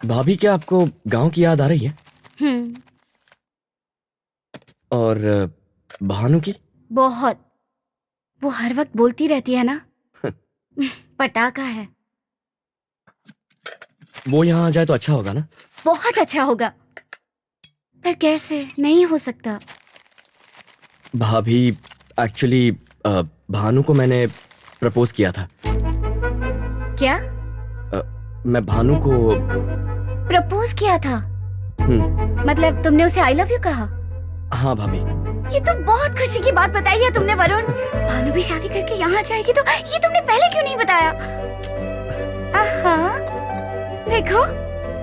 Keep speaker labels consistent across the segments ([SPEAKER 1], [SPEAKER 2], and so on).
[SPEAKER 1] भाभी, क्या आपको गांव की याद आ रही है?
[SPEAKER 2] हम्म।
[SPEAKER 1] और भानु की?
[SPEAKER 2] बहुत। वो हर वक्त बोलती रहती है ना। पटाखा है।
[SPEAKER 1] वो यहाँ आ जाए तो अच्छा होगा ना?
[SPEAKER 2] बहुत अच्छा होगा, पर कैसे? नहीं हो सकता।
[SPEAKER 1] भाभी, एक्चुअली भानु को मैंने प्रपोज किया था।
[SPEAKER 2] क्या?
[SPEAKER 1] मैं भानु को
[SPEAKER 2] प्रपोज किया था? मतलब तुमने उसे आई लव यू कहा?
[SPEAKER 1] हाँ भाभी।
[SPEAKER 2] ये तो बहुत खुशी की बात बताई है तुमने वरुण। भानु भी शादी करके यहाँ जाएगी तो ये तुमने पहले क्यों नहीं बताया? आहा, देखो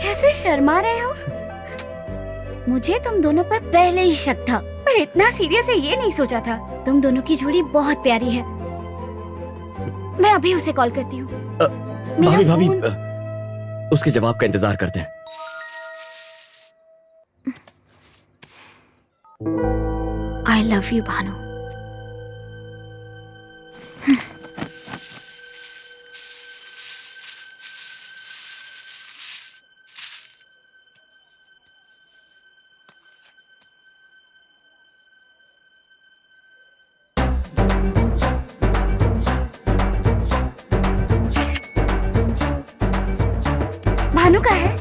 [SPEAKER 2] कैसे शर्मा रहे हो। मुझे तुम दोनों पर पहले ही शक था, पर इतना सीरियस है ये नहीं सोचा था। तुम दोनों की जोड़ी बहुत प्यारी है। मैं अभी उसे कॉल करती हूँ।
[SPEAKER 1] भाभी भाभी, उसके जवाब का इंतजार करते हैं।
[SPEAKER 2] I love you Bhanu. Bhanu का है?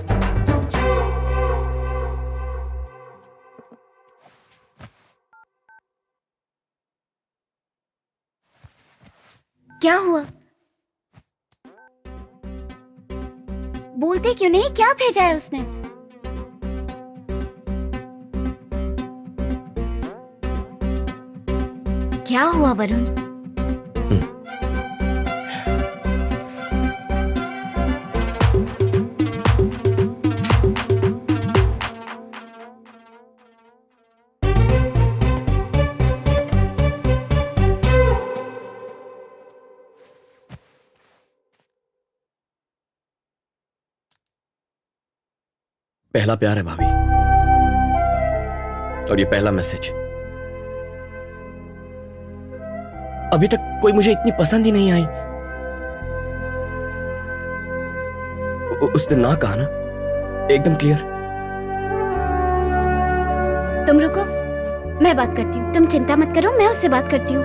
[SPEAKER 2] क्या हुआ? बोलते क्यों नहीं? क्या भेजा है उसने? क्या हुआ वरुण?
[SPEAKER 1] पहला प्यार है भाभी, और ये पहला मैसेज। अभी तक कोई मुझे इतनी पसंद ही नहीं आई। उसने ना कहा ना, एकदम क्लियर।
[SPEAKER 2] तुम रुको, मैं बात करती हूँ। तुम चिंता मत करो, मैं उससे बात करती हूँ।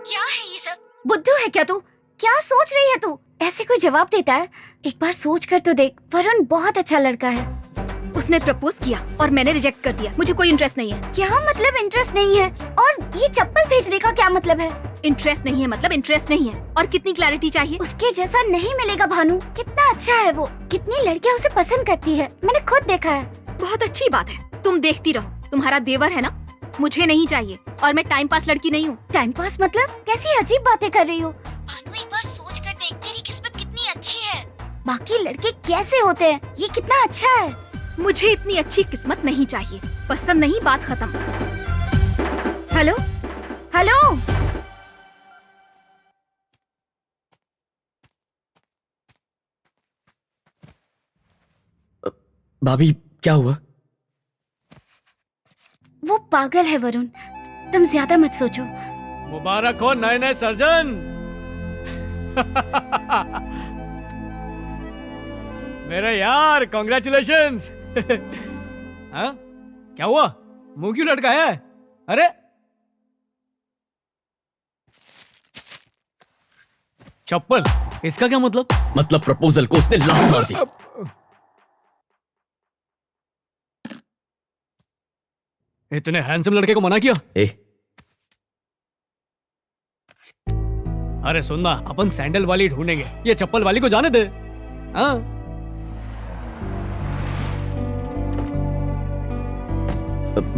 [SPEAKER 2] क्या है ये सब? बुद्धू है क्या तू? क्या सोच रही है तू? ऐसे कोई जवाब देता है? एक बार सोच कर तो देख। वरुण बहुत अच्छा लड़का है।
[SPEAKER 3] उसने प्रपोज किया और मैंने रिजेक्ट कर दिया। मुझे कोई इंटरेस्ट नहीं है।
[SPEAKER 2] क्या मतलब इंटरेस्ट नहीं है? और ये चप्पल भेजने का क्या मतलब है?
[SPEAKER 3] इंटरेस्ट नहीं है मतलब इंटरेस्ट नहीं है। और कितनी क्लैरिटी चाहिए?
[SPEAKER 2] उसके जैसा नहीं मिलेगा भानु। कितना अच्छा है वो। कितनी लड़कियां उसे पसंद करती है, मैंने खुद देखा है।
[SPEAKER 3] बहुत अच्छी बात है, तुम देखती रहो। तुम्हारा देवर है ना, मुझे नहीं चाहिए। और मैं टाइम पास लड़की नहीं हूँ।
[SPEAKER 2] टाइम पास मतलब? कैसी अजीब बातें कर रही हो भानु। एक बार सोच कर देख, तेरी किस्मत कितनी अच्छी है। बाकी लड़के कैसे होते हैं, ये कितना अच्छा है।
[SPEAKER 3] मुझे इतनी अच्छी किस्मत नहीं चाहिए। पसंद नहीं, बात खत्म।
[SPEAKER 2] Hello hello.
[SPEAKER 1] भाभी, क्या हुआ?
[SPEAKER 2] वो पागल है वरुण, तुम ज्यादा मत सोचो।
[SPEAKER 4] मुबारक हो नए नए सर्जन। मेरे यार, कॉन्ग्रेचुलेशंस। हाँ? क्या हुआ? मुंह क्यों लटकाया है? अरे चप्पल, इसका क्या मतलब?
[SPEAKER 1] मतलब प्रपोजल को उसने लात मार दी।
[SPEAKER 4] इतने हैंडसम लड़के को मना किया? अरे सुनना, अपन सैंडल वाली ढूंढेंगे, ये चप्पल वाली को जाने दे। हाँ?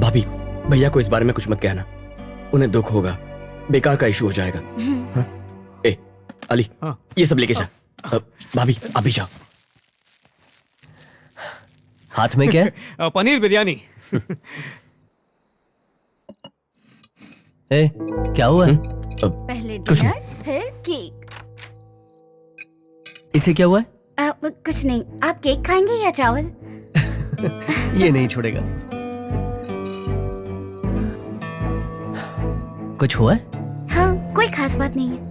[SPEAKER 1] भाभी, भैया को इस बारे में कुछ मत कहना, उन्हें दुख होगा, बेकार का इशू हो जाएगा। हाँ? अली,
[SPEAKER 4] हाँ।
[SPEAKER 1] ये सब लेके जा। भाभी, अभी जाओ।
[SPEAKER 5] हाथ में क्या है?
[SPEAKER 4] पनीर बिरयानी।
[SPEAKER 5] ए, क्या हुआ?
[SPEAKER 2] पहले
[SPEAKER 1] कुछ
[SPEAKER 2] डिनर, फिर केक।
[SPEAKER 5] इसे क्या हुआ है?
[SPEAKER 2] कुछ नहीं। आप केक खाएंगे या चावल?
[SPEAKER 5] ये नहीं छोड़ेगा। कुछ हुआ है?
[SPEAKER 2] हाँ, कोई खास बात नहीं है।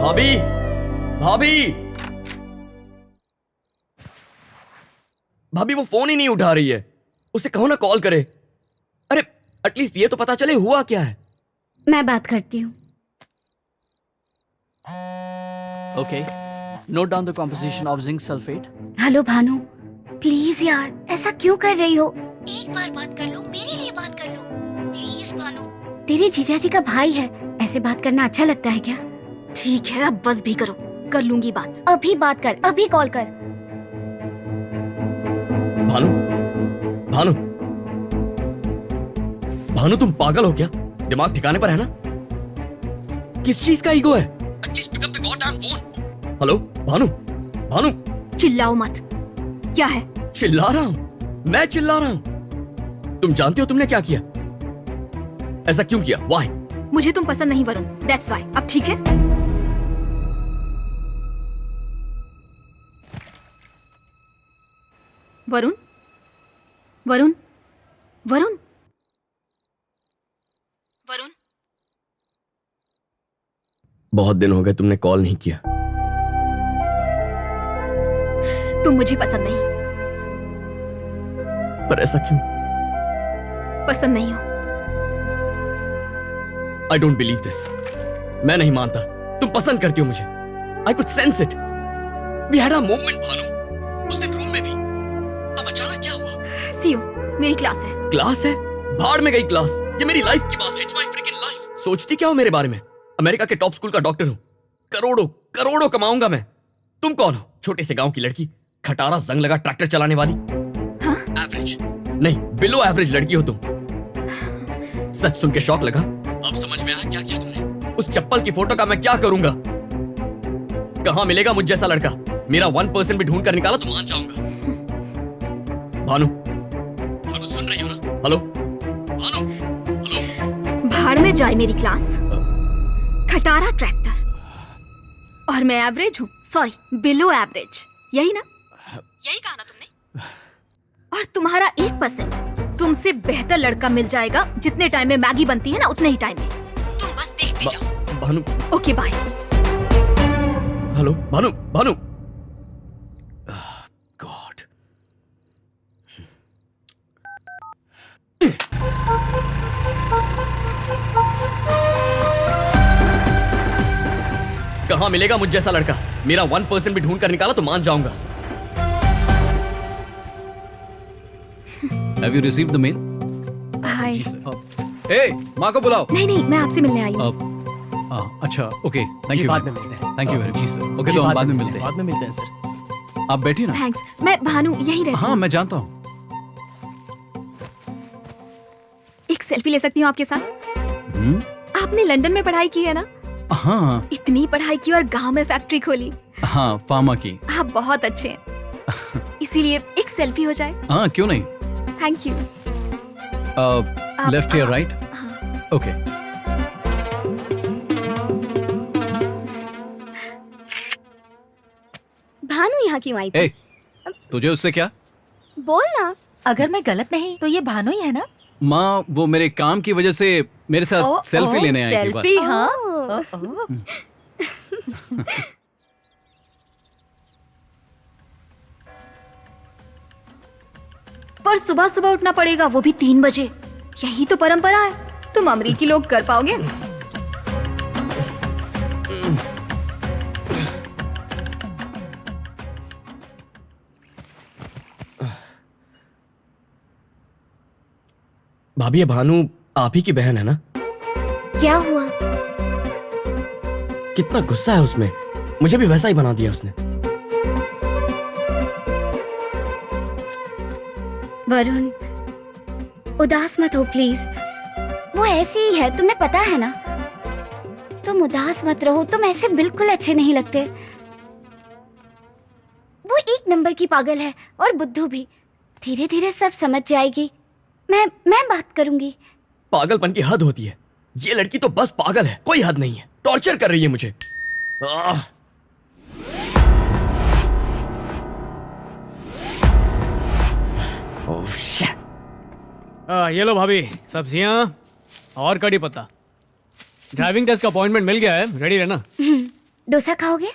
[SPEAKER 1] भाभी, भाभी, भाभी वो फोन ही नहीं उठा रही है। उसे कहो ना कॉल करे। अरे एटलीस्ट ये तो पता चले हुआ क्या है।
[SPEAKER 2] मैं बात करती हूँ।
[SPEAKER 6] Okay. Note down the composition of zinc sulfate.
[SPEAKER 2] Hello Bhanu, please यार ऐसा क्यों कर रही हो? एक बार बात कर लो, मेरे लिए बात कर लो प्लीज भानु। तेरे जीजा जी का भाई है, ऐसे बात करना अच्छा लगता है क्या?
[SPEAKER 3] ठीक है, अब बस भी करो, कर लूंगी बात।
[SPEAKER 2] अभी बात कर, अभी कॉल कर।
[SPEAKER 1] भानु, भानु, भानु तुम पागल हो क्या? दिमाग ठिकाने पर है ना? किस चीज का ईगो है? At least pick up the goddamn phone. Hello Bhanu, Bhanu.
[SPEAKER 3] चिल्लाओ मत। क्या है?
[SPEAKER 1] चिल्ला रहा हूं, मैं चिल्ला रहा हूं। तुम जानते हो तुमने क्या किया? ऐसा क्यों किया? Why?
[SPEAKER 3] मुझे तुम पसंद नहीं वरुण, दैट्स व्हाई। अब ठीक है? वरुण, वरुण, वरुण, वरुण।
[SPEAKER 1] बहुत दिन हो गए तुमने कॉल नहीं किया।
[SPEAKER 3] तुम मुझे पसंद नहीं,
[SPEAKER 1] पर ऐसा क्यों?
[SPEAKER 3] पसंद नहीं हो।
[SPEAKER 1] I don't believe this. मैं नहीं मानता तुम पसंद करती हो मुझे। I could sense it. We had a moment Bhanu, उस दिन रूम में भी। अब अचानक क्या हुआ?
[SPEAKER 3] सीओ, मेरी क्लास है।
[SPEAKER 1] क्लास है? भाड़ में गई क्लास। ये मेरी लाइफ की बात है। It's my fricking life. सोचती क्या हो मेरे बारे में? अमेरिका के टॉप स्कूल का डॉक्टर हूं। करोड़ों करोड़ों कमाऊंगा मैं। तुम कौन हो? छोटे से गांव की लड़की, खटारा जंग लगा ट्रैक्टर चलाने वाली।
[SPEAKER 3] हाँ?
[SPEAKER 1] एवरेज नहीं, बिलो एवरेज लड़की हो तुम। सच सुन के शौक लगा। अब समझ में आया क्या किया तुमने। उस चप्पल की फोटो का मैं क्या करूंगा? कहां मिलेगा मुझ जैसा लड़का? मेरा 1% भी ढूंढ कर निकाला तो मान जाऊंगा। भानु, भानु सुन रही हो ना? Hello Bhanu, hello.
[SPEAKER 3] भाड़ में जाए मेरी क्लास। खटारा ट्रैक्टर और मैं एवरेज हूँ, सॉरी बिलो एवरेज। यही ना? यही कहा ना तुमने? और तुम्हारा 1% तुमसे बेहतर लड़का मिल जाएगा। जितने टाइम में मैगी बनती है ना, उतने ही टाइम में। तुम बस देखते जाओ।
[SPEAKER 1] Bhanu.
[SPEAKER 3] Okay bye.
[SPEAKER 1] Hello Bhanu, Bhanu. God. कहां मिलेगा मुझ जैसा लड़का? मेरा 1% भी ढूंढ कर निकाला तो मान जाऊंगा।
[SPEAKER 7] Have you received the mail?
[SPEAKER 3] Hi.
[SPEAKER 7] Hey, माँ को बुलाओ।
[SPEAKER 3] नहीं नहीं, मैं आपसे मिलने आई हूँ।
[SPEAKER 7] अच्छा, ओके, थैंक यू।
[SPEAKER 5] बाद में मिलते हैं।
[SPEAKER 7] Thank you very much.
[SPEAKER 5] जी सर।
[SPEAKER 7] ओके, तो हम बाद में मिलते हैं।
[SPEAKER 5] बाद में मिलते हैं सर।
[SPEAKER 7] आप बैठिए ना।
[SPEAKER 3] थैंक्स। मैं भानु यही रहती
[SPEAKER 7] हाँ,
[SPEAKER 3] हूँ।
[SPEAKER 7] मैं जानता हूँ।
[SPEAKER 3] एक सेल्फी ले सकती हूँ आपके साथ?
[SPEAKER 7] हम्म?
[SPEAKER 3] आपने लंदन में पढ़ाई की है ना?
[SPEAKER 7] हाँ
[SPEAKER 3] इतनी पढ़ाई की और गांव में फैक्ट्री खोली।
[SPEAKER 7] हाँ, फार्मा की।
[SPEAKER 3] आप बहुत अच्छे हैं। इसीलिए एक सेल्फी हो जाए।
[SPEAKER 7] हाँ, क्यों नहीं।
[SPEAKER 3] Thank you.
[SPEAKER 7] लेफ्ट या राइट?
[SPEAKER 3] हाँ।
[SPEAKER 7] ओके।
[SPEAKER 2] भानु यहाँ क्यों आई थी?
[SPEAKER 7] ए, तुझे उससे क्या?
[SPEAKER 2] बोल ना।
[SPEAKER 8] अगर मैं गलत नहीं तो ये भानु ही है ना?
[SPEAKER 7] माँ, वो मेरे काम की वजह से मेरे साथ सेल्फी लेने आई थी बस।
[SPEAKER 8] सेल्फी, हाँ।
[SPEAKER 3] पर सुबह सुबह उठना पड़ेगा, वो भी 3 बजे। यही तो परंपरा है। तुम अमरीकी लोग कर पाओगे?
[SPEAKER 1] भाभी, ये भानु आप ही की बहन है ना?
[SPEAKER 2] क्या हुआ?
[SPEAKER 1] कितना गुस्सा है उसमें। मुझे भी वैसा ही बना दिया उसने।
[SPEAKER 2] वरुण, उदास मत हो प्लीज। वो ऐसी ही है, तुम्हें पता है ना। तुम उदास मत रहो, तुम ऐसे बिल्कुल अच्छे नहीं लगते। वो 1 नंबर की पागल है और बुद्धू भी। धीरे धीरे सब समझ जाएगी। मैं बात करूंगी।
[SPEAKER 1] पागलपन की हद होती है। ये लड़की तो बस पागल है, कोई हद नहीं है। टॉर्चर कर रही है मुझे। Oh shit.
[SPEAKER 4] ये लो भाभी, सब्जियां और कड़ी पत्ता। ड्राइविंग टेस्ट का अपॉइंटमेंट मिल गया है, रेडी रहना।
[SPEAKER 2] डोसा खाओगे?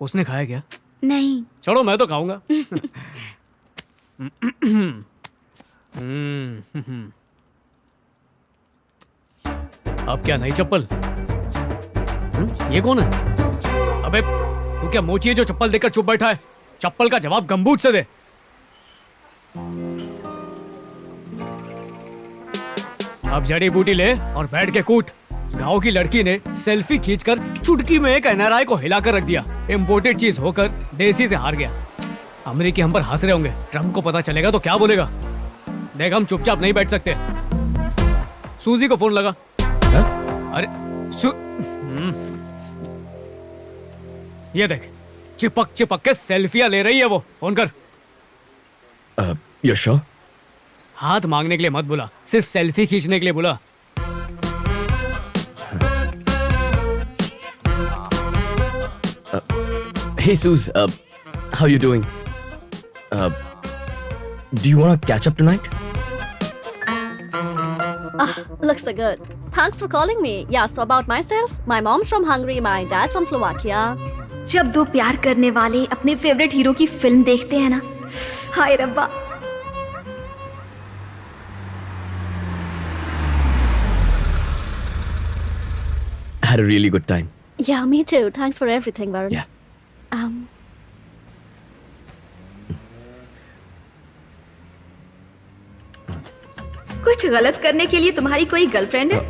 [SPEAKER 4] उसने खाया क्या?
[SPEAKER 2] नहीं।
[SPEAKER 4] छोड़ो, मैं तो खाऊंगा। अब क्या नई चप्पल? ये कौन है? अबे तू क्या मोची है जो चप्पल देकर चुप बैठा है? चप्पल का जवाब गंबूट से दे। अब जड़ी बूटी ले और बैठ के कूट। गांव की लड़की ने सेल्फी खींचकर चुटकी में एक एनआरआई को हिलाकर रख दिया। इंपोर्टेड चीज होकर देसी से हार गया। अमेरिकी हम पर हंस रहे होंगे। ट्रम्प को पता चलेगा तो क्या बोलेगा? देख, हम चुपचाप नहीं बैठ सकते। सूजी को फोन लगा। अरे ये देख, चिपक चिपक के सेल्फियां ले रही है वो। फोन कर।
[SPEAKER 1] You sure?
[SPEAKER 4] हाथ मांगने के लिए मत बुला, सिर्फ सेल्फी खींचने के लिए बुला।
[SPEAKER 1] Hey Suze, how you doing? Do you want to catch up tonight?
[SPEAKER 9] Looks so good. Thanks for calling me. Yeah, so about myself, my mom's from Hungary, my dad's from Slovakia.
[SPEAKER 3] जब दो प्यार करने वाले अपने favourite hero की film देखते हैं ना, हाय रब्बा।
[SPEAKER 1] I had a really good time.
[SPEAKER 9] Yeah, me too. Thanks for everything, Varun.
[SPEAKER 1] Yeah.
[SPEAKER 3] कुछ गलत करने के लिए तुम्हारी कोई गर्लफ्रेंड है?